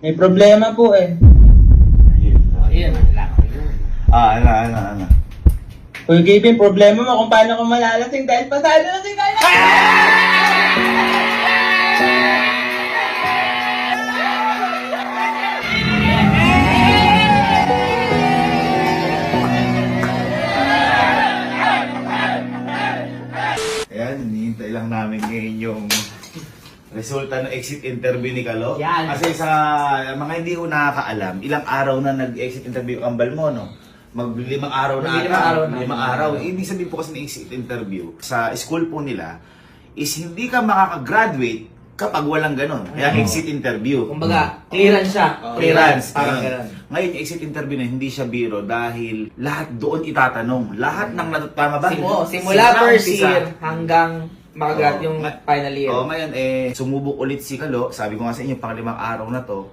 May problema po eh. Ayun, wala. Ano? Kuya Gavin, problema mo kung paano ko malalasing dahil pasado na si Kaya! Ayan, hinihintay lang namin ngayon yung resulta ng exit interview ni Kalo. Yan. Kasi sa mga hindi ko nakakaalam, ilang araw na nag-exit interview ang kambal mo, no? Mag-limang araw na Mag-limang araw na. Limang araw. Ibig sabihin po kasi ng exit interview, sa school po nila, is hindi ka makakagraduate kapag walang ganun. Kaya exit interview. Kumbaga, clearance siya. Clearance. Parang Ayun. ganun. Ngayon, yung exit interview na hindi siya biro dahil lahat doon itatanong. Lahat ng tama ba? Simula first umpisa. year hanggang makagrad yung final year. Ngayon, sumubok ulit si Kalo. Sabi ko nga sa inyo, pang-limang araw na to.